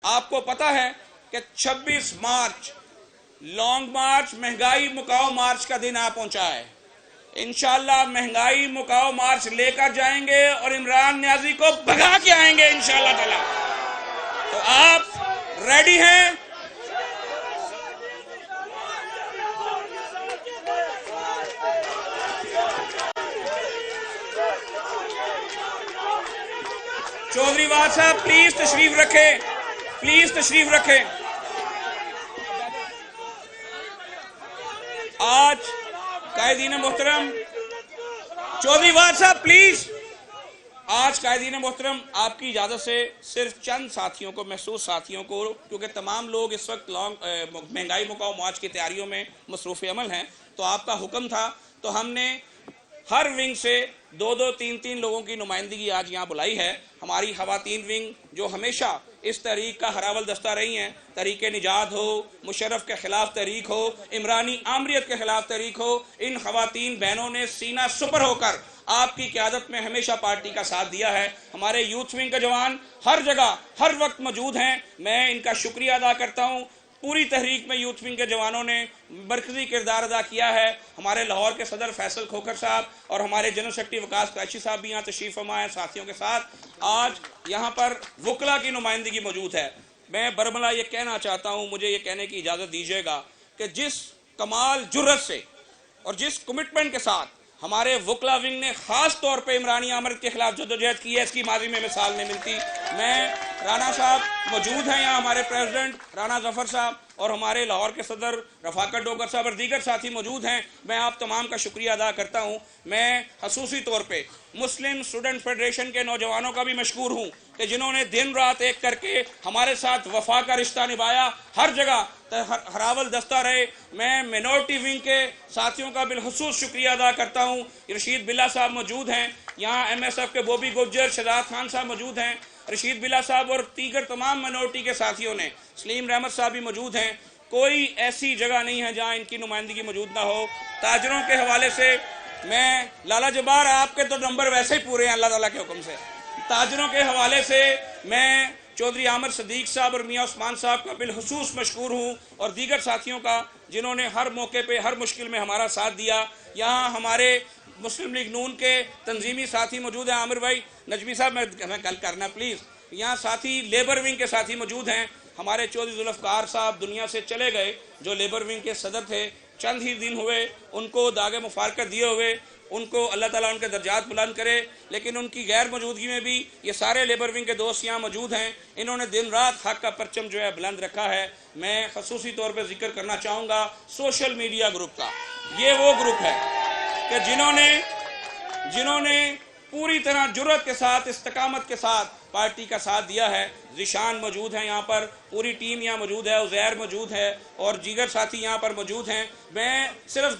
آپ کو پتا ہے کہ 26 مارچ لانگ مارچ مہنگائی مکاؤ مارچ کا دن آ پہنچا ہے. انشاءاللہ مہنگائی مکاؤ مارچ لے کر جائیں گے اور عمران نیازی کو بھگا کے آئیں گے انشاءاللہ تعالی. تو آپ ریڈی ہیں؟ چودھری واد صاحب پلیز تشریف رکھیں، پلیز تشریف رکھیں. آج قائدین محترم، چودھری واد صاحب پلیز، آج قائدین محترم آپ کی اجازت سے صرف چند ساتھیوں کو، محسوس ساتھیوں کو، کیونکہ تمام لوگ اس وقت مہنگائی مکاؤ مارچ کی تیاریوں میں مصروف عمل ہیں، تو آپ کا حکم تھا تو ہم نے ہر ونگ سے 2-3 لوگوں کی نمائندگی آج یہاں بلائی ہے. ہماری خواتین ونگ جو ہمیشہ اس تحریک کا ہراول دستہ رہی ہیں، تحریک نجات ہو، مشرف کے خلاف تحریک ہو، عمرانی آمریت کے خلاف تحریک ہو، ان خواتین بہنوں نے سینہ سپر ہو کر آپ کی قیادت میں ہمیشہ پارٹی کا ساتھ دیا ہے. ہمارے یوتھ ونگ کے جوان ہر جگہ ہر وقت موجود ہیں، میں ان کا شکریہ ادا کرتا ہوں. پوری تحریک میں یوتھ ونگ کے جوانوں نے مرکزی کردار ادا کیا ہے. ہمارے لاہور کے صدر فیصل کھوکھر صاحب اور ہمارے جنرل سیکرٹری وکاس قریشی صاحب بھی یہاں تشریف فرما ہیں ساتھیوں کے ساتھ. آج یہاں پر وکلا کی نمائندگی موجود ہے. میں برملا یہ کہنا چاہتا ہوں، مجھے یہ کہنے کی اجازت دیجیے گا کہ جس کمال جرت سے اور جس کمٹمنٹ کے ساتھ ہمارے وکلا ونگ نے خاص طور پہ عمرانی آمریت کے خلاف جدوجہد کی ہے، اس کی ماضی میں مثال نہیں ملتی. میں رانا صاحب موجود ہیں یہاں، ہمارے پریزیڈنٹ رانا ظفر صاحب اور ہمارے لاہور کے صدر رفاقت ڈوگر صاحب اور دیگر ساتھی موجود ہیں. میں آپ تمام کا شکریہ ادا کرتا ہوں. میں خصوصی طور پہ مسلم اسٹوڈنٹ فیڈریشن کے نوجوانوں کا بھی مشکور ہوں کہ جنہوں نے دن رات ایک کر کے ہمارے ساتھ وفا کا رشتہ نبھایا، ہر جگہ ہراول دستہ رہے. میں مینورٹی ونگ کے ساتھیوں کا بالخصوص شکریہ ادا کرتا ہوں. رشید بلّہ صاحب موجود ہیں یہاں، ایم ایس ایف کے بوبی گجر، شہزاد خان صاحب موجود ہیں، رشید بلّہ صاحب اور دیگر تمام مینورٹی کے ساتھیوں نے، سلیم رحمت صاحب بھی موجود ہیں. کوئی ایسی جگہ نہیں ہے جہاں ان کی نمائندگی موجود نہ ہو. تاجروں کے حوالے سے میں لالا جبار، آپ کے تو نمبر ویسے ہی پورے ہیں اللہ تعالیٰ کے حکم سے. تاجروں کے حوالے سے میں چودھری عامر صدیق صاحب اور میاں عثمان صاحب کا بالخصوص مشکور ہوں اور دیگر ساتھیوں کا جنہوں نے ہر موقع پہ ہر مشکل میں ہمارا ساتھ دیا. یہاں ہمارے مسلم لیگ نون کے تنظیمی ساتھی موجود ہیں، عامر بھائی، نجمی صاحب میں کل کرنا پلیز. یہاں ساتھی لیبر ونگ کے ساتھی موجود ہیں. ہمارے چودھری ذوالفقار صاحب دنیا سے چلے گئے، جو لیبر ونگ کے صدر تھے. چند ہی دن ہوئے ان کو داغ مفارقت دیے ہوئے، ان کو اللہ تعالیٰ ان کے درجات بلند کرے. لیکن ان کی غیر موجودگی میں بھی یہ سارے لیبر ونگ کے دوست یہاں موجود ہیں. انہوں نے دن رات حق کا پرچم جو ہے بلند رکھا ہے. میں خصوصی طور پہ ذکر کرنا چاہوں گا سوشل میڈیا گروپ کا. یہ وہ گروپ ہے کہ جنہوں نے پوری طرح جرت کے ساتھ، استقامت کے ساتھ پارٹی کا ساتھ دیا ہے. ذیشان موجود ہیں یہاں پر، پوری ٹیم یہاں موجود ہے، عزیر موجود ہے اور دیگر ساتھی یہاں پر موجود ہیں. میں صرف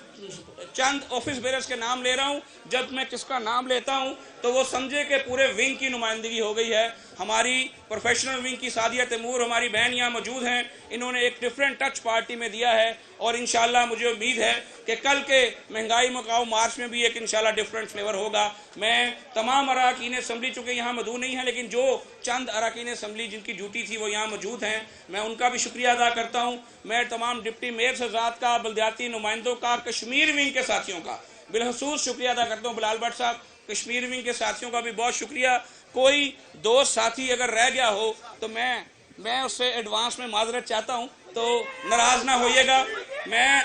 چند آفس بیررز کے نام لے رہا ہوں. جب میں کس کا نام لیتا ہوں تو وہ سمجھے کہ پورے ونگ کی نمائندگی ہو گئی ہے. ہماری پروفیشنل ونگ کی سعدیہ تیمور ہماری بہن یہاں موجود ہیں. انہوں نے ایک ڈیفرنٹ ٹچ پارٹی میں دیا ہے اور انشاءاللہ مجھے امید ہے کہ کل کے مہنگائی مکاؤ مارچ میں بھی ایک انشاءاللہ ڈیفرنٹ فلیور ہوگا. میں تمام اراکین اسمبلی، چونکہ یہاں مدعو نہیں ہیں لیکن جو چند اراکین اسمبلی جن کی ڈیوٹی تھی وہ یہاں موجود ہیں، میں ان کا بھی شکریہ ادا کرتا ہوں. میں تمام ڈپٹی میئر حضرات کا، بلدیاتی نمائندوں کا، کشمیر ونگ کے ساتھیوں کا بالخصوص شکریہ ادا کرتا ہوں. بلال بٹ صاحب، کشمیر ونگ کے ساتھیوں کا بھی بہت شکریہ. کوئی دوست ساتھی اگر رہ گیا ہو تو میں اس سے ایڈوانس میں معذرت چاہتا ہوں، تو ناراض نہ ہوئیے گا. میں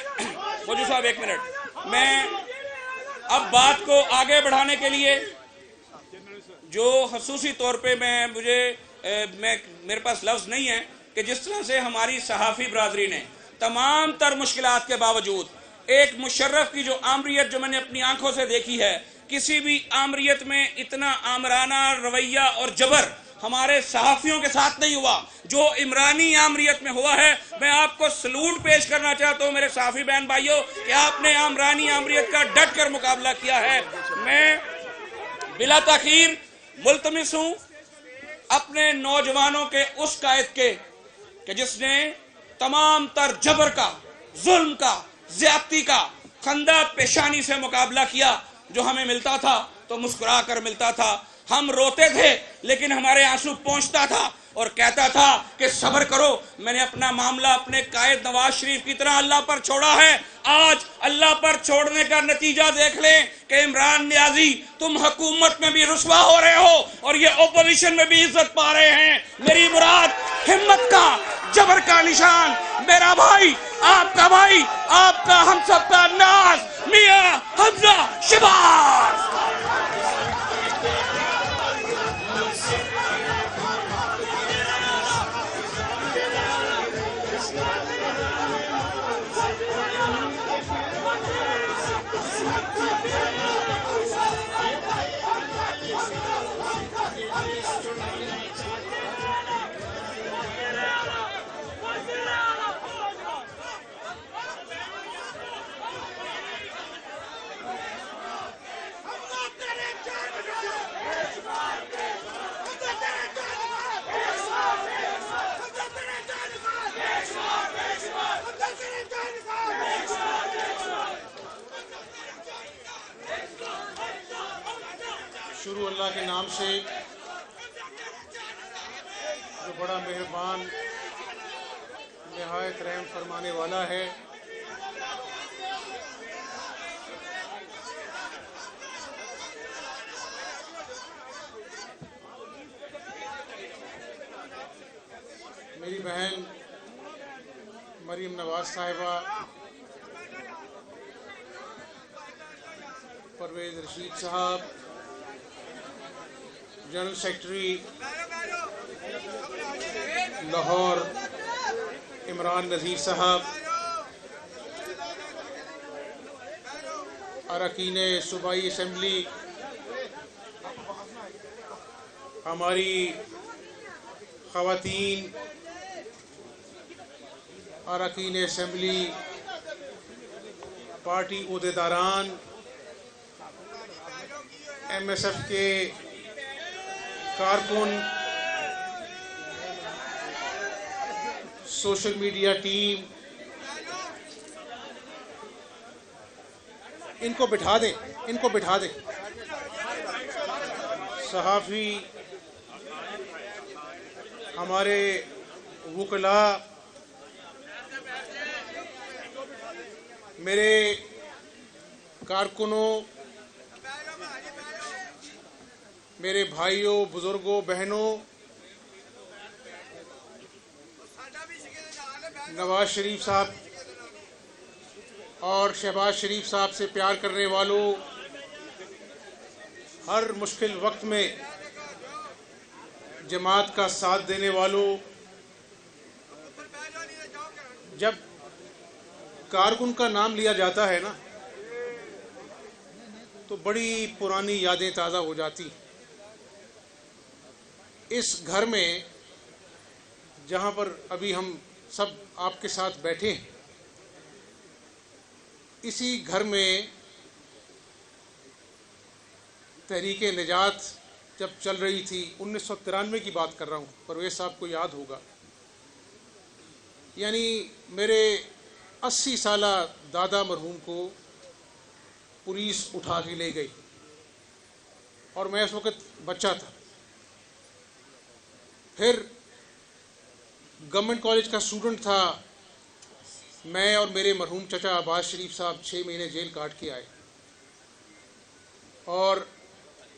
فوجی صاحب ایک منٹ، میں اب بات کو آگے بڑھانے کے لیے جو خصوصی طور پہ میرے پاس لفظ نہیں ہے کہ جس طرح سے ہماری صحافی برادری نے تمام تر مشکلات کے باوجود ایک مشرف کی جو آمریت جو میں نے اپنی آنکھوں سے دیکھی ہے، کسی بھی آمریت میں اتنا آمرانہ رویہ اور جبر ہمارے صحافیوں کے ساتھ نہیں ہوا جو عمرانی آمریت میں ہوا ہے. میں آپ کو سلوٹ پیش کرنا چاہتا ہوں میرے صحافی بہن بھائیوں کہ آپ نے عمرانی آمریت کا ڈٹ کر مقابلہ کیا ہے. میں بلا تاخیر ملتمس ہوں اپنے نوجوانوں کے اس قائد کے کہ جس نے تمام تر جبر کا، ظلم کا، زیادتی کا خندہ پیشانی سے مقابلہ کیا. جو ہمیں ملتا تھا تو مسکرا کر ملتا تھا. ہم روتے تھے لیکن ہمارے آنسو پہنچتا تھا. اور کہتا تھا کہ صبر کرو. میں نے اپنا معاملہ اپنے قائد نواز شریف کی طرح اللہ پر چھوڑا ہے. آج اللہ پر چھوڑنے کا نتیجہ دیکھ لیں کہ عمران نیازی تم حکومت میں بھی رسوا ہو رہے ہو اور یہ اپوزیشن میں بھی عزت پا رہے ہیں. میری مراد ہمت کا، جبر کا نشان میرا بھائی، آپ کا بھائی، آپ کا ہم سب کا ناز میاں حمزہ شہباز. شروع اللہ کے نام سے جو بڑا مہربان نہایت رحم فرمانے والا ہے. میری بہن مریم نواز صاحبہ، پرویز رشید صاحب، جنرل سیکرٹری لاہور عمران نذیر صاحب، اراکین صوبائی اسمبلی، ہماری خواتین اراکین اسمبلی، پارٹی عہدیداران، ایم ایس ایف کے کارکن، سوشل میڈیا ٹیم، ان کو بٹھا دیں، ان کو بٹھا دیں. صحافی، ہمارے وکلاء، میرے کارکنوں، میرے بھائیوں، بزرگوں، بہنوں، نواز شریف صاحب اور شہباز شریف صاحب سے پیار کرنے والوں، ہر مشکل وقت میں جماعت کا ساتھ دینے والوں. جب کارکن کا نام لیا جاتا ہے نا تو بڑی پرانی یادیں تازہ ہو جاتی. اس گھر میں جہاں پر ابھی ہم سب آپ کے ساتھ بیٹھے ہیں، اسی گھر میں تحریک نجات جب چل رہی تھی، 1993 کی بات کر رہا ہوں، پرویز صاحب کو یاد ہوگا. یعنی میرے 80 سالہ دادا مرحوم کو پولیس اٹھا کے لے گئی اور میں اس وقت بچہ تھا. پھر گورنمنٹ کالج کا اسٹوڈنٹ تھا، میں اور میرے مرحوم چچا عباس شریف صاحب 6 مہینے جیل کاٹ کے آئے اور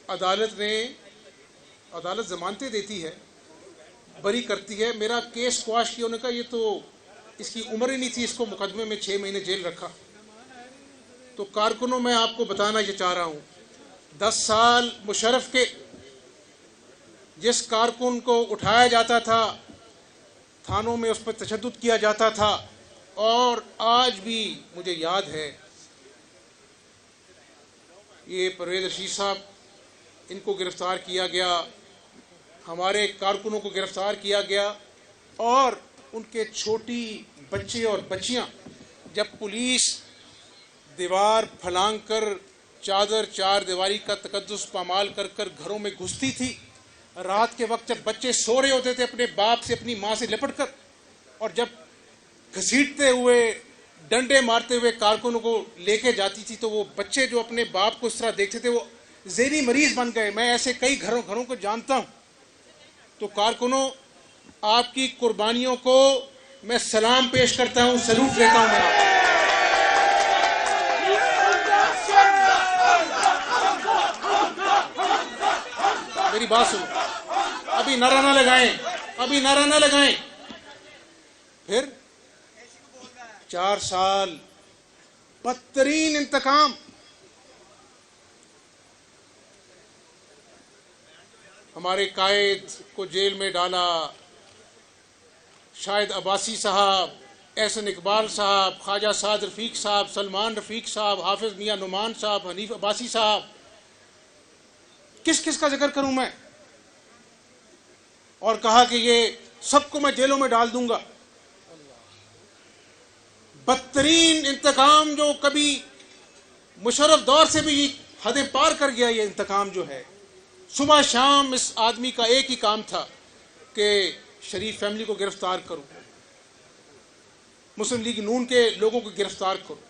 عدالت ضمانتیں دیتی ہے، بری کرتی ہے. میرا کیس سکواش کیا، انہوں نے کہا یہ تو اس کی عمر ہی نہیں تھی، اس کو مقدمے میں 6 مہینے جیل رکھا. تو کارکنوں میں آپ کو بتانا یہ چاہ رہا ہوں، 10 سال مشرف کے جس کارکن کو اٹھایا جاتا تھا، تھانوں میں اس پر تشدد کیا جاتا تھا، اور آج بھی مجھے یاد ہے یہ پرویز رشید صاحب، ان کو گرفتار کیا گیا، ہمارے کارکنوں کو گرفتار کیا گیا، اور ان کے چھوٹی بچے اور بچیاں جب پولیس دیوار پھلانگ کر، چار دیواری کا تقدس پامال کر کر گھروں میں گھستی تھی، رات کے وقت جب بچے سو رہے ہوتے تھے اپنے باپ سے، اپنی ماں سے لپٹ کر، اور جب گھسیٹتے ہوئے، ڈنڈے مارتے ہوئے کارکنوں کو لے کے جاتی تھی، تو وہ بچے جو اپنے باپ کو اس طرح دیکھتے تھے وہ ذہنی مریض بن گئے. میں ایسے کئی گھروں کو جانتا ہوں. تو کارکنوں، آپ کی قربانیوں کو میں سلام پیش کرتا ہوں, سلوٹ لیتا ہوں میں آپ. میری بات سنو, ابھی نعرہ نہ لگائیں, ابھی نعرہ نہ لگائیں. پھر 4 سال بدترین انتقام. ہمارے قائد کو جیل میں ڈالا, شاہد عباسی صاحب, احسن اقبال صاحب, خواجہ سعد رفیق صاحب, سلمان رفیق صاحب, حافظ میاں نعمان صاحب, حنیف عباسی صاحب. کس کس کا ذکر کروں میں؟ اور کہا کہ یہ سب کو میں جیلوں میں ڈال دوں گا. بدترین انتقام جو کبھی مشرف دور سے بھی حدیں پار کر گیا. یہ انتقام جو ہے, صبح شام اس آدمی کا ایک ہی کام تھا کہ شریف فیملی کو گرفتار کرو, مسلم لیگ نون کے لوگوں کو گرفتار کرو.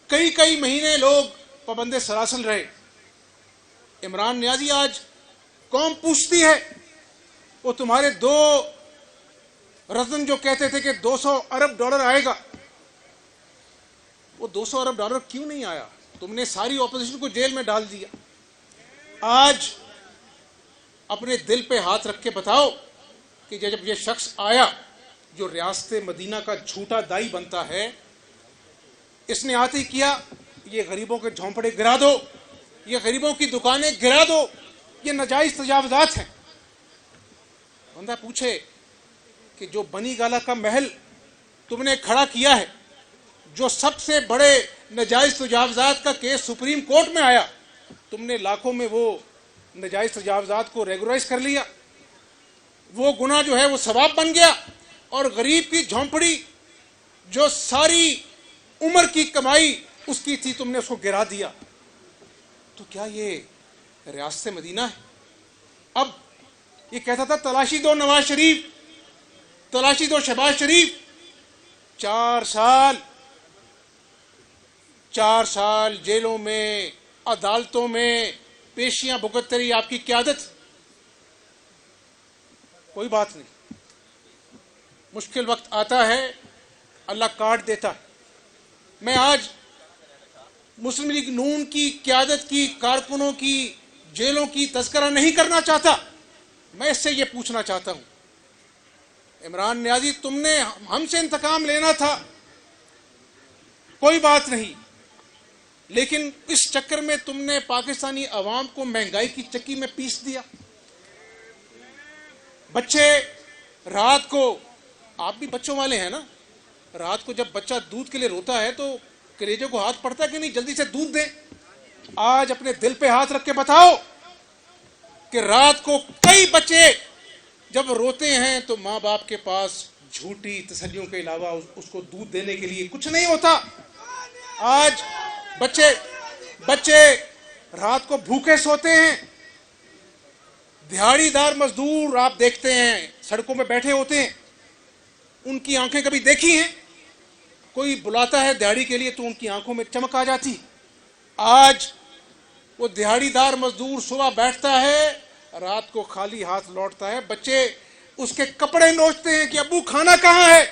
کئی مہینے لوگ پابند سلاسل رہے. عمران نیازی آج قوم پوچھتی ہے, وہ تمہارے 2 رزن جو کہتے تھے کہ $200 ارب آئے گا, وہ $200 ارب کیوں نہیں آیا؟ تم نے ساری اپوزیشن کو جیل میں ڈال دیا. آج اپنے دل پہ ہاتھ رکھ کے بتاؤ کہ جب یہ شخص آیا جو ریاست مدینہ کا جھوٹا دائی بنتا ہے, اس نے آتے ہی کیا یہ غریبوں کے جھونپڑے گرا دو, یہ غریبوں کی دکانیں گرا دو, یہ ناجائز تجاوزات ہیں. بندہ پوچھے کہ جو بنی گالا کا محل تم نے کھڑا کیا ہے, جو سب سے بڑے ناجائز تجاوزات کا کیس سپریم کورٹ میں آیا, تم نے لاکھوں میں وہ ناجائز تجاوزات کو ریگولرائز کر لیا, وہ گناہ جو ہے وہ ثواب بن گیا, اور غریب کی جھونپڑی جو ساری عمر کی کمائی اس کی تھی تم نے اس کو گرا دیا. تو کیا یہ ریاست مدینہ ہے؟ اب یہ کہتا تھا تلاشی دو نواز شریف, تلاشی دو شہباز شریف. 4 سال جیلوں میں, عدالتوں میں پیشیاں بھگتتے رہی آپ کی قیادت. کوئی بات نہیں, مشکل وقت آتا ہے اللہ کاٹ دیتا ہے. میں آج مسلم لیگ نون کی قیادت کی, کارکنوں کی جیلوں کی تذکرہ نہیں کرنا چاہتا. میں اس سے یہ پوچھنا چاہتا ہوں, عمران نیازی تم نے ہم سے انتقام لینا تھا, کوئی بات نہیں, لیکن اس چکر میں تم نے پاکستانی عوام کو مہنگائی کی چکی میں پیس دیا. بچے رات کو, آپ بھی بچوں والے ہیں نا, رات کو جب بچہ دودھ کے لیے روتا ہے تو کلیجے کو ہاتھ پڑتا ہے کہ نہیں جلدی سے دودھ دیں. آج اپنے دل پہ ہاتھ رکھ کے بتاؤ کہ رات کو کئی بچے جب روتے ہیں تو ماں باپ کے پاس جھوٹی تسلیوں کے علاوہ اس کو دودھ دینے کے لیے کچھ نہیں ہوتا. آج بچے رات کو بھوکے سوتے ہیں. دہاڑی دار مزدور آپ دیکھتے ہیں سڑکوں میں بیٹھے ہوتے ہیں, ان کی آنکھیں کبھی دیکھی ہیں؟ کوئی بلاتا ہے دہاڑی کے لیے تو ان کی آنکھوں میں چمک آ جاتی. آج وہ دہاڑی دار مزدور صبح بیٹھتا ہے, رات کو خالی ہاتھ لوٹتا ہے. بچے اس کے کپڑے نوچتے ہیں کہ ابو کھانا کہاں ہے.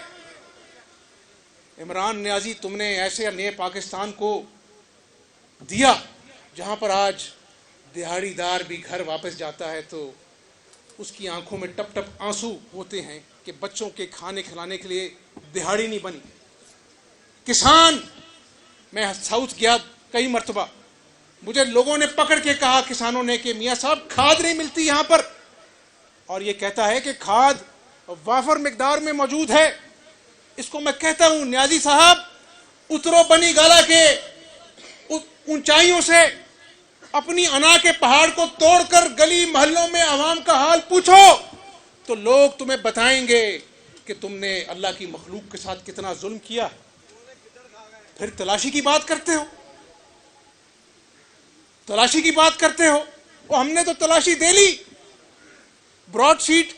عمران نیازی تم نے ایسے نئے پاکستان کو دیا جہاں پر آج دہاڑی دار بھی گھر واپس جاتا ہے تو اس کی آنکھوں میں ٹپ ٹپ آنسو ہوتے ہیں کہ بچوں کے کھانے کھلانے کے لیے دہاڑی نہیں بنی. کسان, میں ساؤتھ گیا کئی مرتبہ, مجھے لوگوں نے پکڑ کے کہا کسانوں نے کہ میاں صاحب کھاد نہیں ملتی یہاں پر, اور یہ کہتا ہے کہ کھاد وافر مقدار میں موجود ہے. اس کو میں کہتا ہوں نیازی صاحب اترو بنی گالا کے اونچائیوں سے, اپنی انا کے پہاڑ کو توڑ کر گلی محلوں میں عوام کا حال پوچھو تو لوگ تمہیں بتائیں گے کہ تم نے اللہ کی مخلوق کے ساتھ کتنا ظلم کیا. پھر تلاشی کی بات کرتے ہو, تلاشی کی بات کرتے ہو. وہ ہم نے تو تلاشی دے لی. براڈ شیٹ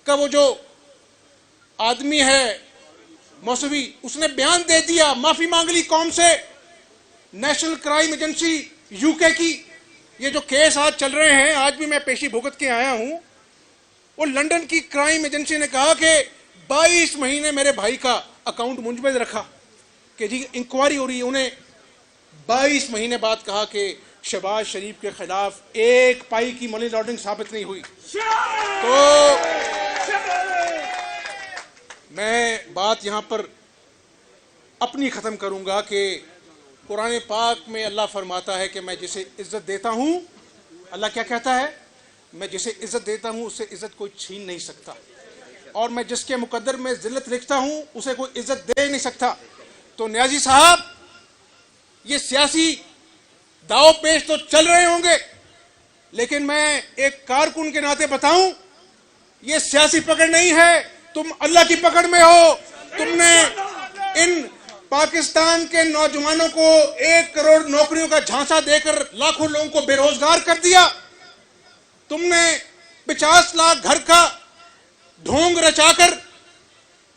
کا وہ جو آدمی ہے موسوی, اس نے بیان دے دیا, معافی مانگ لی قوم سے. نیشنل کرائم ایجنسی یو کے کی یہ جو کیس آج چل رہے ہیں, آج بھی میں پیشی بھگت کے آیا ہوں, وہ لنڈن کی کرائم ایجنسی نے کہا کہ 22 مہینے میرے بھائی کا اکاؤنٹ منجمد رکھا کہ جی انکوائری ہو رہی ہے. انہیں 22 مہینے بعد کہا کہ شہباز شریف کے خلاف ایک پائی کی منی لانڈرنگ ثابت نہیں ہوئی. تو میں بات یہاں پر اپنی ختم کروں گا کہ قرآن پاک میں اللہ فرماتا ہے کہ میں جسے عزت دیتا ہوں، اللہ کیا کہتا ہے؟ میں جسے عزت دیتا ہوں اسے عزت کوئی چھین نہیں سکتا، اور میں جس کے مقدر میں ذلت لکھتا ہوں اسے کوئی عزت دے نہیں سکتا. تو نیازی صاحب، یہ سیاسی داؤ پیش تو چل رہے ہوں گے، لیکن میں ایک کارکن کے ناطے بتاؤں، یہ سیاسی پکڑ نہیں ہے، تم اللہ کی پکڑ میں ہو. تم نے ان پاکستان کے نوجوانوں کو 1 کروڑ نوکریوں کا جھانسا دے کر لاکھوں لوگوں کو بے روزگار کر دیا. تم نے 50 لاکھ گھر کا ڈھونگ رچا کر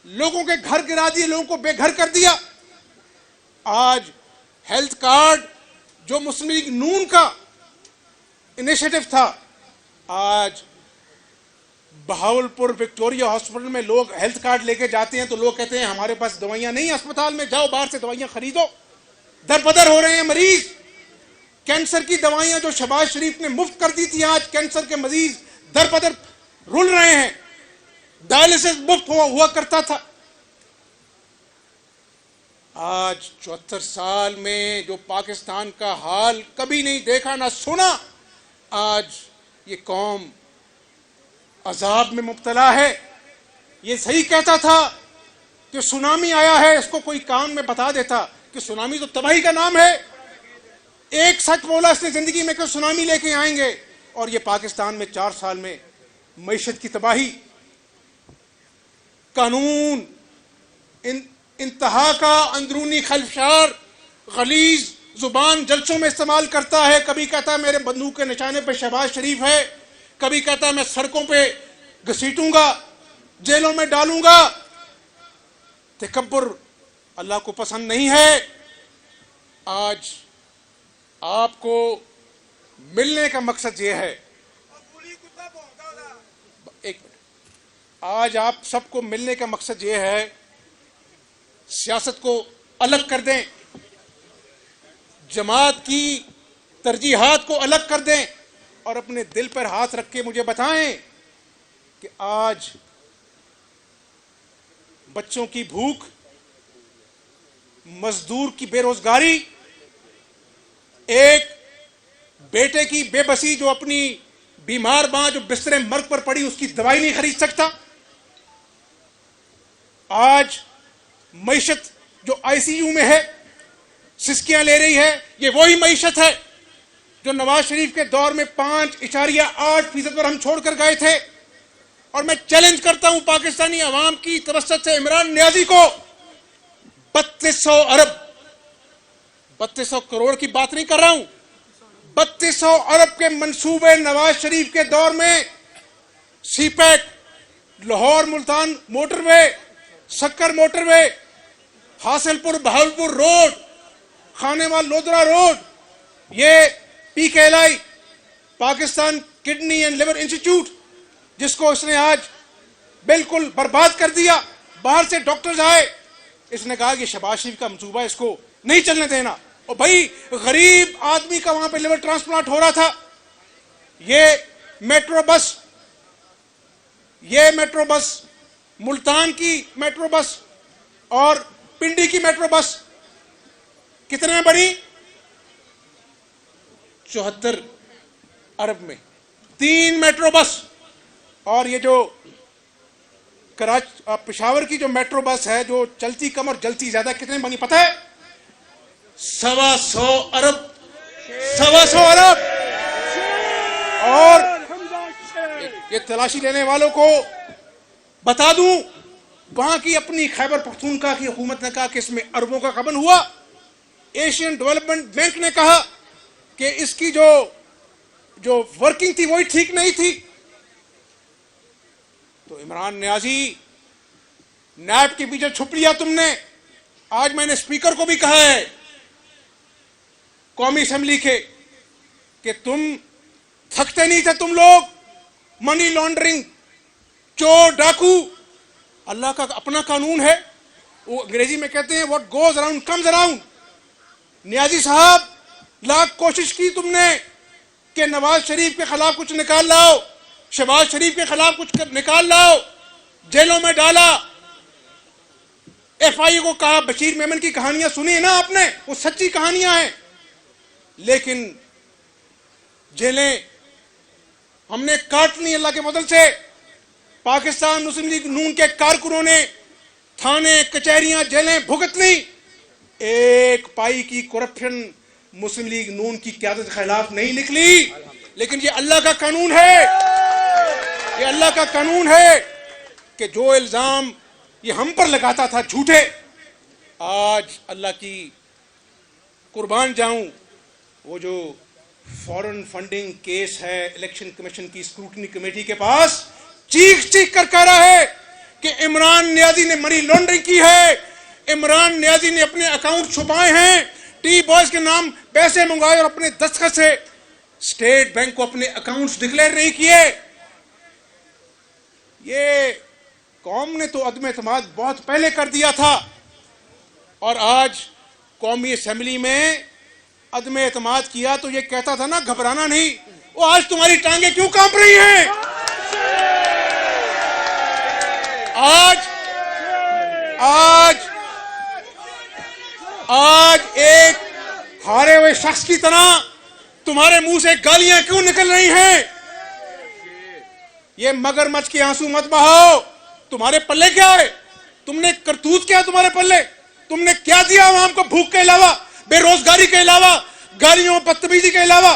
لوگوں کے گھر گرا دیے، لوگوں کو بے گھر کر دیا. آج ہیلتھ کارڈ جو مسلم لیگ نون کا انیشیٹو تھا، آج بہاولپور وکٹوریا ہاسپٹل میں لوگ ہیلتھ کارڈ لے کے جاتے ہیں تو لوگ کہتے ہیں ہمارے پاس دوائیاں نہیں ہیں اسپتال میں، جاؤ باہر سے دوائیاں خریدو. در بدر ہو رہے ہیں مریض. کینسر کی دوائیاں جو شہباز شریف نے مفت کر دی تھی، آج کینسر کے مریض در بدر رول رہے ہیں. ڈائلسس مفت ہوا کرتا تھا. آج 74 سال میں جو پاکستان کا حال کبھی نہیں دیکھا نہ سنا، آج یہ قوم عذاب میں مبتلا ہے. یہ صحیح کہتا تھا کہ سونامی آیا ہے، اس کو کوئی کان میں بتا دیتا کہ سونامی تو تباہی کا نام ہے. ایک سچ بولا اس نے زندگی میں کہ سونامی لے کے آئیں گے، اور یہ پاکستان میں 4 سال میں معیشت کی تباہی. قانون انتہا کا اندرونی خلفشار غلیظ زبان جلسوں میں استعمال کرتا ہے. کبھی کہتا ہے میرے بندوق کے نشانے پہ شہباز شریف ہے، کبھی کہتا ہے میں سڑکوں پہ گھسیٹوں گا، جیلوں میں ڈالوں گا. تکبر اللہ کو پسند نہیں ہے. آج آپ کو ملنے کا مقصد یہ ہے، آج آپ سب کو ملنے کا مقصد یہ ہے، سیاست کو الگ کر دیں، جماعت کی ترجیحات کو الگ کر دیں، اور اپنے دل پر ہاتھ رکھ کے مجھے بتائیں کہ آج بچوں کی بھوک، مزدور کی بے روزگاری، ایک بیٹے کی بے بسی جو اپنی بیمار ماں جو بستر مرگ پر پڑی اس کی دوائی نہیں خرید سکتا. آج معیشت جو ICU میں ہے، سسکیاں لے رہی ہے، یہ وہی معیشت ہے جو نواز شریف کے دور میں 5.8% پر ہم چھوڑ کر گئے تھے. اور میں چیلنج کرتا ہوں پاکستانی عوام کی توسط سے عمران نیازی کو، 3200 کروڑ کی بات نہیں کر رہا ہوں، 3200 ارب کے منصوبے نواز شریف کے دور میں، CPEC, Lahore Multan motorway, Sukkur motorway, Hasilpur Bahawalpur road, Khanewal Lodhran road, یہ PKLI Pakistan kidney and liver institute جس کو اس نے آج بالکل برباد کر دیا. باہر سے ڈاکٹرز آئے، اس نے کہا کہ شہباز شریف کا منصوبہ اس کو نہیں چلنے دینا. اور بھائی غریب آدمی کا وہاں پہ لیور ٹرانسپلانٹ ہو رہا تھا. یہ میٹرو بس ملتان کی میٹرو بس اور پنڈی کی میٹرو بس کتنے میں بنی؟ 74 ارب میں 3 میٹرو بس. اور یہ جو پشاور کی جو میٹرو بس ہے جو چلتی کم اور جلتی زیادہ، کتنے بنی پتہ ہے؟ 125 ارب. 125 ارب. اور یہ تلاشی لینے والوں کو بتا دوں، وہاں کی اپنی خیبر پختونخوا کی حکومت نے کہا کہ اس میں اربوں کا غبن ہوا. ایشین ڈیولپمنٹ بینک نے کہا کہ اس کی جو ورکنگ تھی وہی ٹھیک نہیں تھی. تو عمران نیازی، نیب کے پیچھے چھپ لیا تم نے. آج میں نے اسپیکر کو بھی کہا ہے قومی اسمبلی کے کہ تم تھکتے نہیں تھے، تم لوگ منی لانڈرنگ، چور ڈاکو، اللہ کا اپنا قانون ہے, وہ انگریزی میں کہتے ہیں what goes around comes around. نیازی صاحب, لاکھ کوشش کی تم نے کہ نواز شریف کے خلاف کچھ نکال لاؤ, شہباز شریف کے خلاف کچھ نکال لاؤ, جیلوں میں ڈالا. ایف آئی کو کہا, بشیر میمن کی کہانیاں سنی ہے نا آپ نے, وہ سچی کہانیاں ہیں, لیکن جیلیں ہم نے کاٹ لی اللہ کے فضل سے. پاکستان مسلم لیگ نون کے کارکنوں نے تھانے, کچہریاں, جیلیں بھگت لی. ایک پائی کی کرپشن مسلم لیگ نون کی قیادت کے خلاف نہیں نکلی. لیکن یہ اللہ کا قانون ہے, یہ اللہ کا قانون ہے کہ جو الزام یہ ہم پر لگاتا تھا جھوٹے, آج اللہ کی قربان جاؤں, وہ جو فورن فنڈنگ کیس ہے الیکشن کمیشن کی اسکروٹنی کمیٹی کے پاس, چیخ چیخ کر کہہ رہا ہے کہ عمران نیازی نے منی لانڈرنگ کی ہے, عمران نیازی نے اپنے اکاؤنٹ چھپائے ہیں, ٹی بوائز کے نام پیسے منگائے اور اپنے دستخط سے اسٹیٹ بینک کو اپنے اکاؤنٹس ڈکلیئر نہیں کیے. یہ قوم نے تو عدم اعتماد بہت پہلے کر دیا تھا, اور آج قومی اسمبلی میں عدم اعتماد کیا تو یہ کہتا تھا نا گھبرانا نہیں. وہ آج تمہاری ٹانگیں کیوں کانپ رہی ہیں؟ آج ایک ہارے ہوئے شخص کی طرح تمہارے منہ سے گالیاں کیوں نکل رہی ہیں؟ یہ مگرمچھ کے آنسو مت بہاؤ. تمہارے پلے کیا ہے؟ تم نے کرتوت کیا تمہارے پلے؟ تم نے کیا دیا عوام کو بھوک کے علاوہ, بے روزگاری کے علاوہ, گالیوں بدتمیزی کے علاوہ؟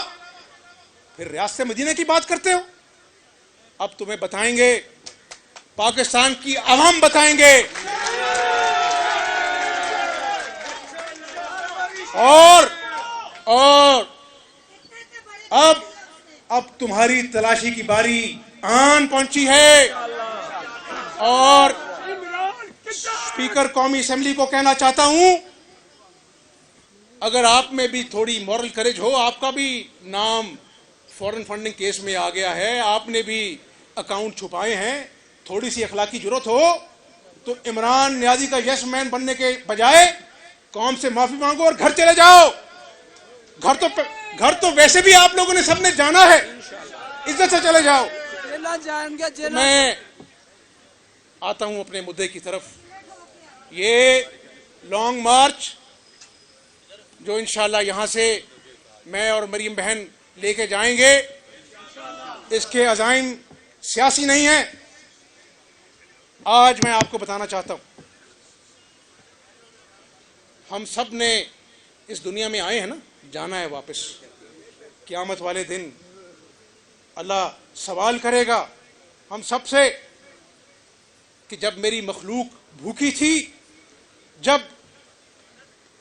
پھر ریاست مدینہ کی بات کرتے ہو. اب تمہیں بتائیں گے, پاکستان کی عوام بتائیں گے. اور اب تمہاری تلاشی کی باری آن پہنچی ہے. اور اسپیکر قومی اسمبلی کو کہنا چاہتا ہوں, اگر آپ میں بھی تھوڑی مورل کریج ہو, آپ کا بھی نام فورن فنڈنگ کیس میں آ گیا ہے, آپ نے بھی اکاؤنٹ چھپائے ہیں, تھوڑی سی اخلاقی جرات ہو تو عمران نیازی کا یس مین بننے کے بجائے قوم سے معافی مانگو اور گھر چلے جاؤ. گھر تو ویسے بھی آپ لوگوں نے سب نے جانا ہے, عزت سے چلے جاؤ. میں آتا ہوں اپنے مدعے کی طرف. یہ لانگ مارچ جو انشاءاللہ یہاں سے میں اور مریم بہن لے کے جائیں گے, اس کے عزائم سیاسی نہیں ہیں. آج میں آپ کو بتانا چاہتا ہوں, ہم سب نے اس دنیا میں آئے ہیں نا, جانا ہے واپس. قیامت والے دن اللہ سوال کرے گا ہم سب سے کہ جب میری مخلوق بھوکی تھی, جب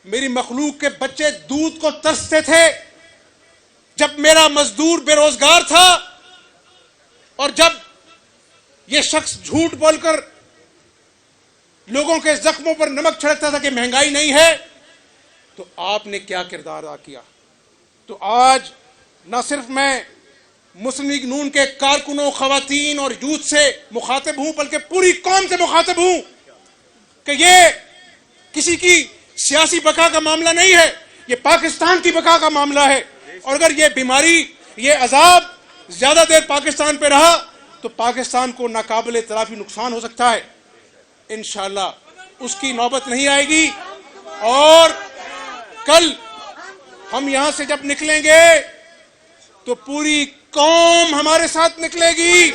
میری مخلوق کے بچے دودھ کو ترستے تھے, جب میرا مزدور بے روزگار تھا, اور جب یہ شخص جھوٹ بول کر لوگوں کے زخموں پر نمک چھڑکتا تھا کہ مہنگائی نہیں ہے, تو آپ نے کیا کردار ادا کیا. تو آج نہ صرف میں مسلم لیگ نون کے کارکنوں, خواتین اور یوتھ سے مخاطب ہوں, بلکہ پوری قوم سے مخاطب ہوں کہ یہ کسی کی سیاسی بقا کا معاملہ نہیں ہے, یہ پاکستان کی بقا کا معاملہ ہے. اور اگر یہ بیماری, یہ عذاب زیادہ دیر پاکستان پہ رہا تو پاکستان کو ناقابل تلافی نقصان ہو سکتا ہے. انشاءاللہ اس کی نوبت نہیں آئے گی. اور کل ہم یہاں سے جب نکلیں گے تو پوری قوم ہمارے ساتھ نکلے گی.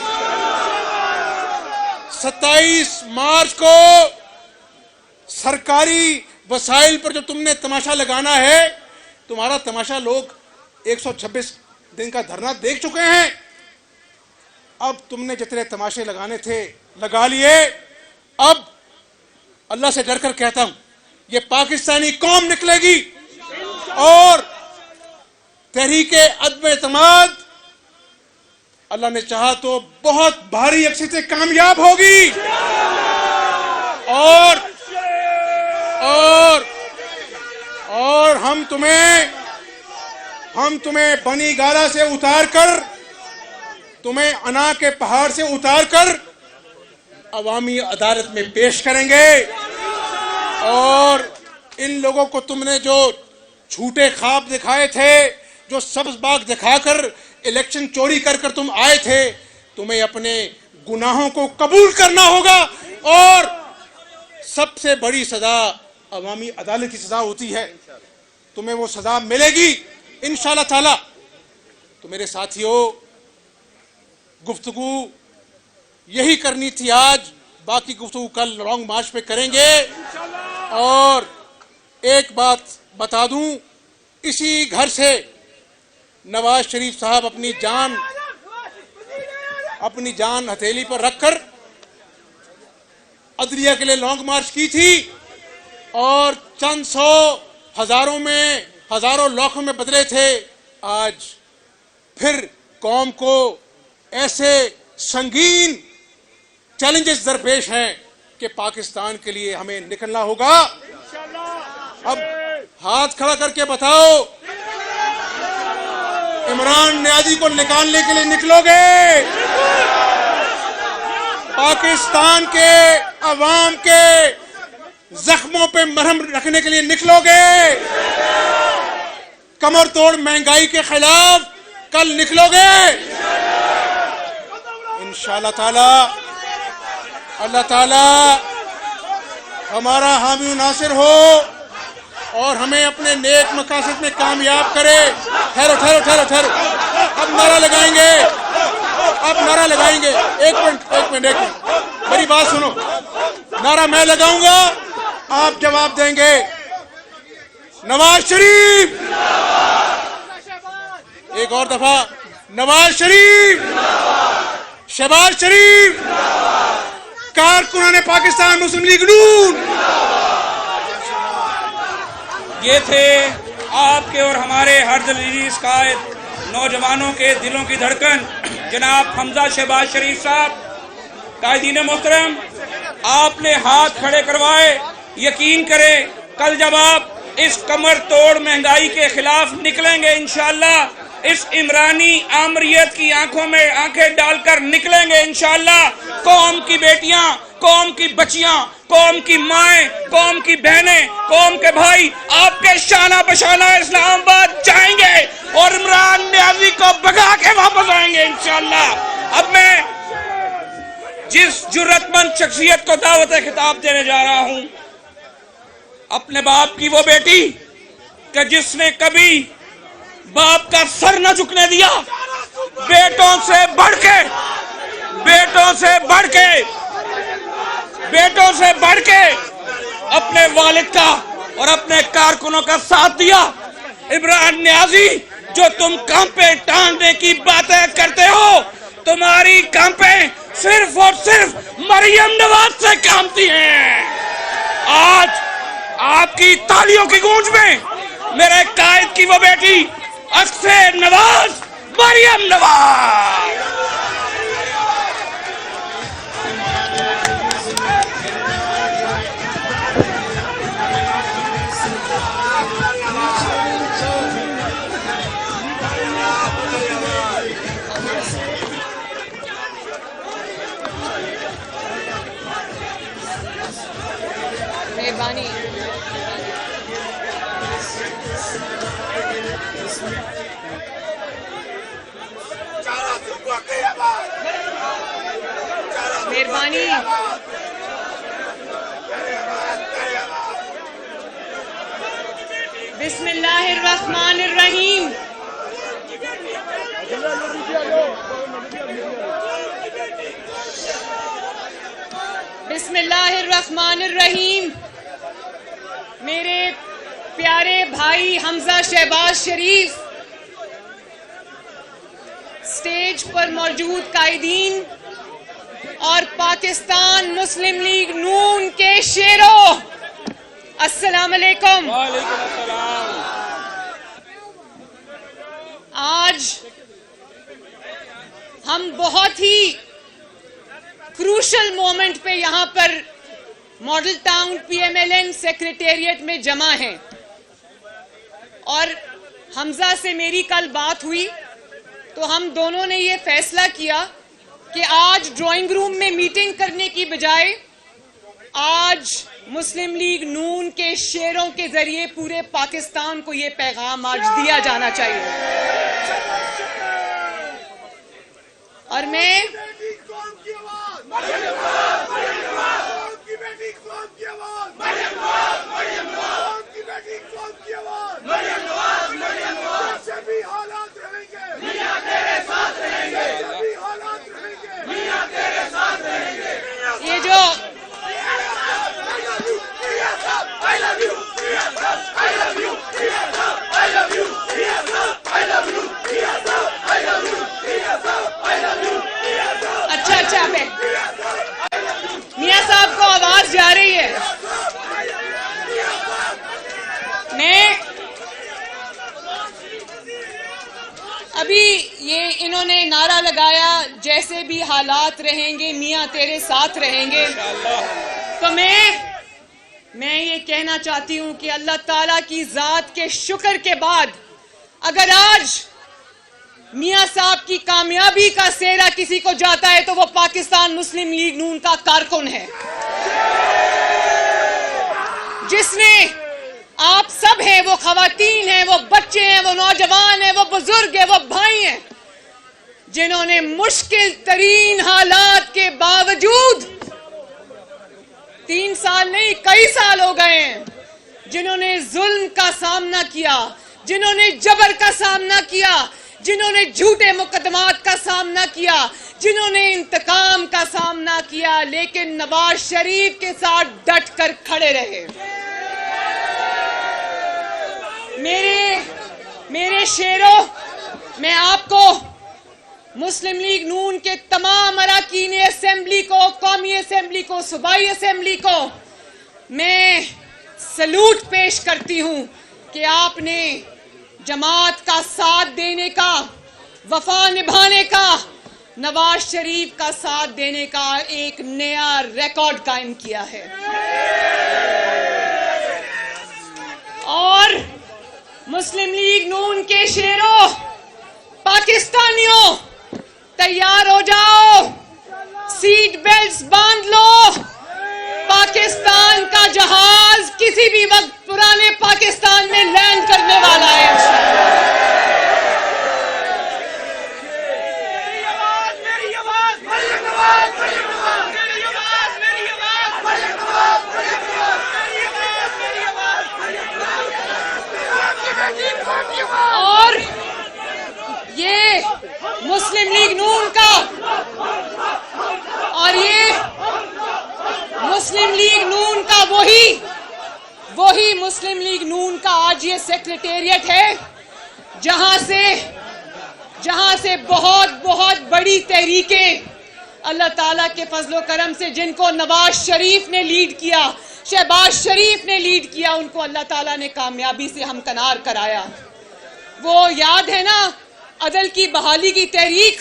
27 مارچ کو سرکاری وسائل پر جو تم نے تماشا لگانا ہے, تمہارا تماشا لوگ 126 دن کا دھرنا دیکھ چکے ہیں. اب تم نے جتنے تماشے لگانے تھے لگا لیے. اب اللہ سے ڈر کر کہتا ہوں, یہ پاکستانی قوم نکلے گی اور تحریک عدم اعتماد اللہ نے چاہا تو بہت بھاری اکثریت سے کامیاب ہوگی. اور ہم تمہیں بنی گالا سے اتار کر, تمہیں انا کے پہاڑ سے اتار کر عوامی عدالت میں پیش کریں گے، اور ان لوگوں کو تم نے جو جھوٹے خواب دکھائے تھے، جو سبز باغ دکھا کر الیکشن چوری کر کر تم آئے تھے، تمہیں اپنے گناہوں کو قبول کرنا ہوگا، اور سب سے بڑی سزا عوامی عدالت کی سزا ہوتی ہے، تمہیں وہ سزا ملے گی انشاءاللہ تعالی۔ تو میرے ساتھیوں، گفتگو یہی کرنی تھی آج، باقی گفتگو کل لانگ مارچ پہ کریں گے۔ اور ایک بات بتا دوں، اسی گھر سے نواز شریف صاحب اپنی جان ہتھیلی پر رکھ کر عدلیہ کے لیے لانگ مارچ کی تھی، اور چند سو ہزاروں لاکھوں میں بدلے تھے۔ آج پھر قوم کو ایسے سنگین چیلنجز درپیش ہیں کہ پاکستان کے لیے ہمیں نکلنا ہوگا۔ اب ہاتھ کھڑا کر کے بتاؤ، عمران نیازی کو نکالنے کے لیے نکلو گے؟ پاکستان کے عوام کے زخموں پہ مرہم رکھنے کے لیے نکلو گے؟ کمر توڑ مہنگائی کے خلاف کل نکلو گے؟ انشاءاللہ تعالی اللہ تعالی ہمارا حامی و ناصر ہو اور ہمیں اپنے نیک مقاصد میں کامیاب کرے۔ ٹھہرو، اب نعرہ لگائیں گے، ایک منٹ میری بات سنو، نعرہ میں لگاؤں گا، آپ جواب دیں گے۔ نواز شریف، ایک اور دفعہ، نواز شریف، شہباز شریف، کارکنان پاکستان مسلم لیگ نون۔ یہ تھے آپ کے اور ہمارے ہر دل عزیز قائد، نوجوانوں کے دلوں کی دھڑکن، جناب حمزہ شہباز شریف صاحب۔ قائدین محترم، آپ نے ہاتھ کھڑے کروائے، یقین کریں کل جب آپ اس کمر توڑ مہنگائی کے خلاف نکلیں گے انشاءاللہ، اس عمرانی آمریت کی آنکھوں میں آنکھیں ڈال کر نکلیں گے انشاءاللہ، قوم کی بیٹیاں، قوم کی بچیاں، قوم کی مائیں، قوم کی بہنیں، قوم کے بھائی آپ کے شانہ بشانہ اسلام آباد جائیں گے اور عمران نیازی کو بھگا کے واپس آئیں گے انشاءاللہ۔ اب میں جس جرأت مند شخصیت کو دعوت خطاب دینے جا رہا ہوں، اپنے باپ کی وہ بیٹی کہ جس نے کبھی باپ کا سر نہ جھکنے دیا، بیٹوں سے بڑھ کے اپنے والد کا اور اپنے کارکنوں کا ساتھ دیا۔ عمران نیازی، جو تم کانپیں ٹانگنے کی باتیں کرتے ہو، تمہاری کانپیں صرف اور صرف مریم نواز سے کامتی ہیں۔ آج آپ کی تالیوں کی گونج میں میرے قائد کی وہ بیٹی اکثر نواز، مریم نواز۔ مہربانی۔ بسم اللہ الرحمن الرحیم۔ بسم اللہ الرحمن الرحیم۔ میرے پیارے بھائی حمزہ شہباز شریف، سٹیج پر موجود قائدین اور پاکستان مسلم لیگ نون کے شیروں، السلام علیکم۔ وعلیکم السلام۔ آج ہم بہت ہی کروشل مومنٹ پہ یہاں پر Model Town P M L N secretariat میں جمع ہیں، اور حمزہ سے میری کل بات ہوئی تو ہم دونوں نے یہ فیصلہ کیا کہ آج ڈرائنگ روم میں میٹنگ کرنے کی بجائے آج مسلم لیگ نون کے شعروں کے ذریعے پورے پاکستان کو یہ پیغام آج دیا جانا چاہیے. اور میں یہ جو اچھا میاں صاحب کو آواز جا رہی ہے. میں ابھی یہ انہوں نے نعرہ لگایا جیسے بھی حالات رہیں گے میاں تیرے ساتھ رہیں گے. تو میں یہ کہنا چاہتی ہوں کہ اللہ تعالیٰ کی ذات کے شکر کے بعد اگر آج میاں صاحب کی کامیابی کا سہرا کسی کو جاتا ہے تو وہ پاکستان مسلم لیگ نون کا کارکن ہے، جس نے آپ سب ہیں، وہ خواتین ہیں، وہ بچے ہیں، وہ نوجوان ہیں، وہ بزرگ ہیں، وہ بھائی ہیں، جنہوں نے مشکل ترین حالات کے باوجود 3 سال نہیں کئی سال ہو گئے ہیں، جنہوں نے ظلم کا سامنا کیا، جنہوں نے جبر کا سامنا کیا، جنہوں نے جھوٹے مقدمات کا سامنا کیا، جنہوں نے انتقام کا سامنا کیا، لیکن نواز شریف کے ساتھ ڈٹ کر کھڑے رہے. میرے شیروں، میں آپ کو مسلم لیگ نون کے تمام اراکین اسمبلی کو، قومی اسمبلی کو، صوبائی اسمبلی کو میں سلوٹ پیش کرتی ہوں کہ آپ نے جماعت کا ساتھ دینے کا، وفا نبھانے کا، نواز شریف کا ساتھ دینے کا ایک نیا ریکارڈ قائم کیا ہے. اور مسلم لیگ نون کے شیروں، پاکستانیوں تیار ہو جاؤ، سیٹ بیلٹس باندھ لو، پاکستان کا جہاز کسی بھی وقت پرانے پاکستان میں لینڈ کرنے والا ہے. اور یہ مسلم لیگ نون کا وہی مسلم لیگ نون کا آج یہ سیکریٹریٹ ہے جہاں سے بہت بہت بڑی تحریکیں اللہ تعالیٰ کے فضل و کرم سے جن کو نواز شریف نے لیڈ کیا، شہباز شریف نے لیڈ کیا، ان کو اللہ تعالیٰ نے کامیابی سے ہمکنار کرایا. وہ یاد ہے نا عدل کی بحالی کی تحریک،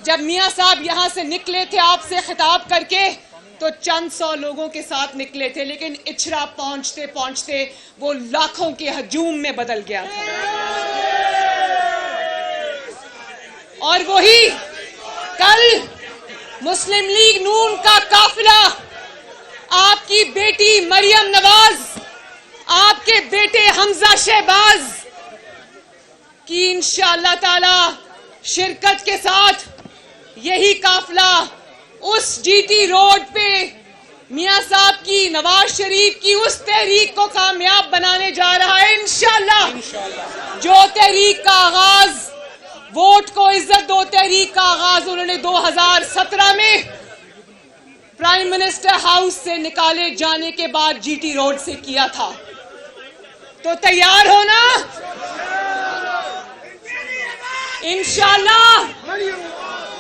جب میاں صاحب یہاں سے نکلے تھے آپ سے خطاب کر کے تو چند سو لوگوں کے ساتھ نکلے تھے، لیکن اچھرا پہنچتے پہنچتے وہ لاکھوں کے ہجوم میں بدل گیا تھا. اور وہی کل مسلم لیگ نون کا قافلہ آپ کی بیٹی مریم نواز، آپ کے بیٹے حمزہ شہباز کی انشاءاللہ تعالی شرکت کے ساتھ یہی قافلہ اس جی ٹی روڈ پہ میاں صاحب کی، نواز شریف کی اس تحریک کو کامیاب بنانے جا رہا ہے انشاءاللہ. جو تحریک کا آغاز ووٹ کو عزت دو تحریک کا آغاز انہوں نے 2017 میں پرائم منسٹر ہاؤس سے نکالے جانے کے بعد جی ٹی روڈ سے کیا تھا. تو تیار ہونا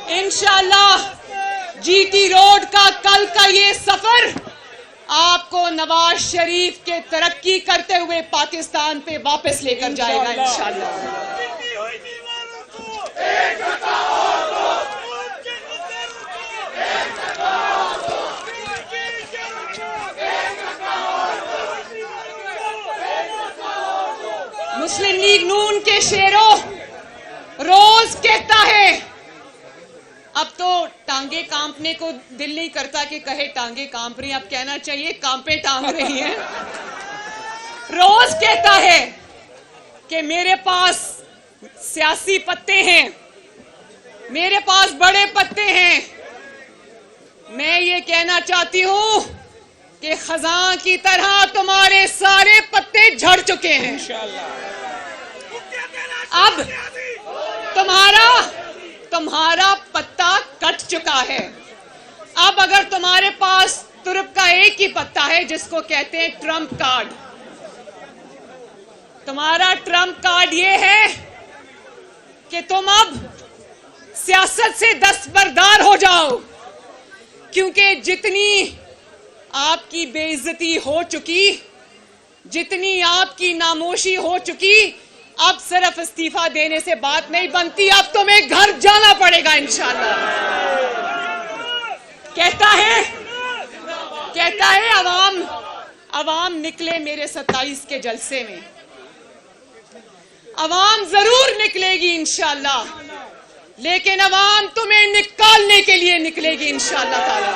انشاءاللہ جی ٹی روڈ کا کل کا یہ سفر آپ کو نواز شریف کے ترقی کرتے ہوئے پاکستان پہ واپس لے کر جائے گا انشاءاللہ. مسلم لیگ نون کے شیروں روز کہتا ہے اب تو ٹانگیں کانپنے کو دل نہیں کرتا کہ کہے ٹانگیں کانپ رہی ہیں، اب کہنا چاہیے کانپیں ٹانگ رہی ہیں. روز کہتا ہے کہ میرے پاس سیاسی پتے ہیں، میرے پاس بڑے پتے ہیں. میں یہ کہنا چاہتی ہوں کہ خزاں کی طرح تمہارے سارے پتے جھڑ چکے ہیں. اب تمہارا پتا کٹ چکا ہے. اب اگر تمہارے پاس ترپ کا ایک ہی پتا ہے جس کو کہتے ہیں ٹرمپ کارڈ، تمہارا ٹرمپ کارڈ یہ ہے کہ تم اب سیاست سے دستبردار ہو جاؤ، کیونکہ جتنی آپ کی بے عزتی ہو چکی، جتنی آپ کی ناموشی ہو چکی، اب صرف استعفیٰ دینے سے بات نہیں بنتی، اب تمہیں گھر جانا پڑے گا انشاءاللہ. کہتا ہے عوام نکلے میرے 27 کے جلسے میں، عوام ضرور نکلے گی انشاءاللہ، لیکن عوام تمہیں نکالنے کے لیے نکلے گی انشاءاللہ تعالی.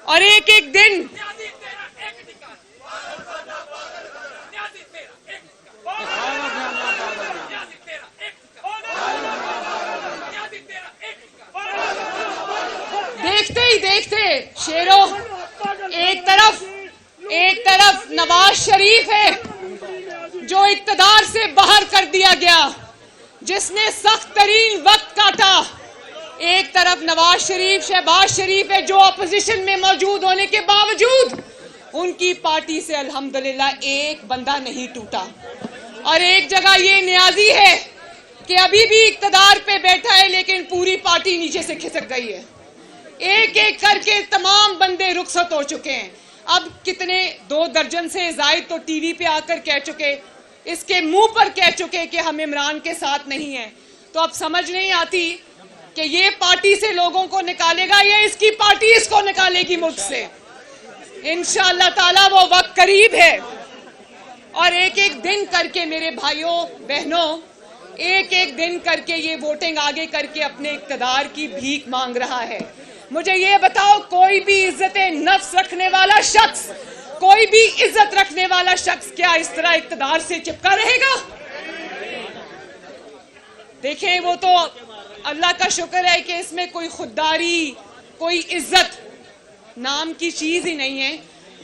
اور ایک ایک دن دیکھتے ہی دیکھتے شیرو، ایک طرف نواز شریف ہے جو اقتدار سے باہر کر دیا گیا، جس نے سخت ترین وقت کاٹا. ایک طرف شہباز شریف ہے جو اپوزیشن میں موجود ہونے کے باوجود ان کی پارٹی سے الحمدللہ ایک بندہ نہیں ٹوٹا. اور ایک جگہ یہ نیازی ہے کہ ابھی بھی اقتدار پہ بیٹھا ہے لیکن پوری پارٹی نیچے سے کھسک گئی ہے. ایک ایک کر کے تمام بندے رخصت ہو چکے ہیں. اب کتنے 2 درجن سے زائد تو ٹی وی پہ آ کر کہہ چکے، اس کے منہ پر کہہ چکے کہ ہم عمران کے ساتھ نہیں ہیں. تو اب سمجھ نہیں آتی کہ یہ پارٹی سے لوگوں کو نکالے گا یا اس کی پارٹی اس کو نکالے گی ملک سے. انشاءاللہ تعالی وہ وقت قریب ہے. اور ایک ایک دن کر کے میرے بھائیوں بہنوں، ایک ایک دن کر کے یہ ووٹنگ آگے کر کے اپنے اقتدار کی بھیک مانگ رہا ہے. مجھے یہ بتاؤ، کوئی بھی عزت نفس رکھنے والا شخص، کوئی بھی عزت رکھنے والا شخص کیا اس طرح اقتدار سے چپکا رہے گا؟ دیکھیں، وہ تو اللہ کا شکر ہے کہ اس میں کوئی خودداری، کوئی عزت نام کی چیز ہی نہیں ہے.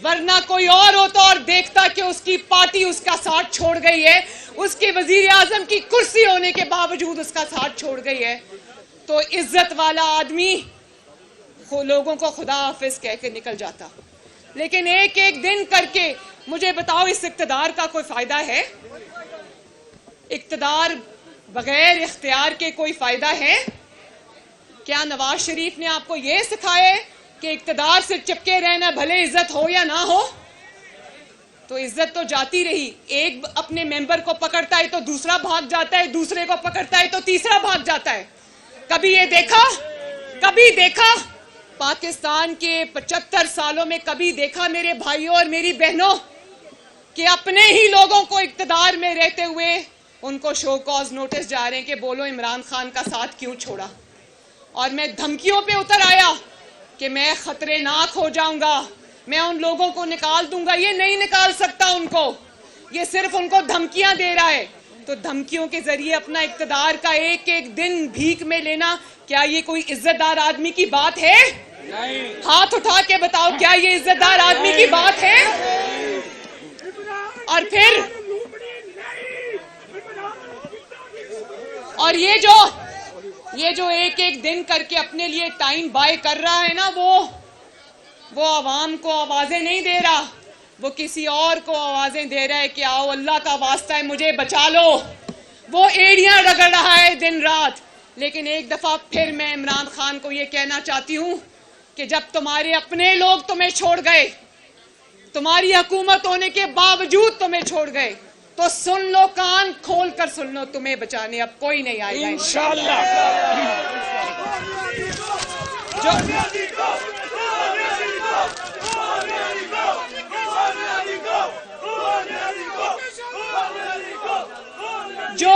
ورنہ کوئی اور ہوتا اور دیکھتا کہ اس کی پارٹی اس کا ساتھ چھوڑ گئی ہے، اس کے وزیر اعظم کی کرسی ہونے کے باوجود اس کا ساتھ چھوڑ گئی ہے، تو عزت والا آدمی لوگوں کو خدا حافظ کہہ کے نکل جاتا. لیکن ایک ایک دن کر کے مجھے بتاؤ، اس اقتدار کا کوئی فائدہ ہے؟ اقتدار بغیر اختیار کے کوئی فائدہ ہے؟ کیا نواز شریف نے آپ کو یہ سکھایا ہے کہ اقتدار سے چپکے رہنا بھلے عزت ہو یا نہ ہو؟ تو عزت تو جاتی رہی. ایک اپنے ممبر کو پکڑتا ہے تو دوسرا بھاگ جاتا ہے، دوسرے کو پکڑتا ہے تو تیسرا بھاگ جاتا ہے. کبھی دیکھا پاکستان کے 75 سالوں میں کبھی دیکھا میرے بھائیوں اور میری بہنوں کہ اپنے ہی لوگوں کو اقتدار میں رہتے ہوئے ان کو شو کاز نوٹس جا رہے ہیں کہ بولو عمران خان کا ساتھ کیوں چھوڑا؟ اور میں دھمکیوں پہ اتر آیا کہ میں خطرے ناک ہو جاؤں گا، میں ان لوگوں کو نکال دوں گا. یہ نہیں نکال سکتا ان کو، یہ صرف ان کو دھمکیاں دے رہا ہے. تو دھمکیوں کے ذریعے اپنا اقتدار کا ایک ایک دن بھیک میں لینا، کیا یہ کوئی عزت دار آدمی کی بات ہے؟ ہاتھ اٹھا کے بتاؤ، کیا یہ عزت دار آدمی کی بات ہے؟ اور پھر اور یہ جو ایک ایک دن کر کے اپنے لیے ٹائم بائی کر رہا ہے نا، وہ عوام کو آوازیں نہیں دے رہا، وہ کسی اور کو آوازیں دے رہا ہے کہ آؤ اللہ کا واسطہ ہے مجھے بچا لو. وہ ایڑیاں رگڑ رہا ہے دن رات. لیکن ایک دفعہ پھر میں عمران خان کو یہ کہنا چاہتی ہوں کہ جب تمہارے اپنے لوگ تمہیں چھوڑ گئے، تمہاری حکومت ہونے کے باوجود تمہیں چھوڑ گئے، تو سن لو، کان کھول کر سن لو، تمہیں بچانے اب کوئی نہیں آئے گا انشاءاللہ. جو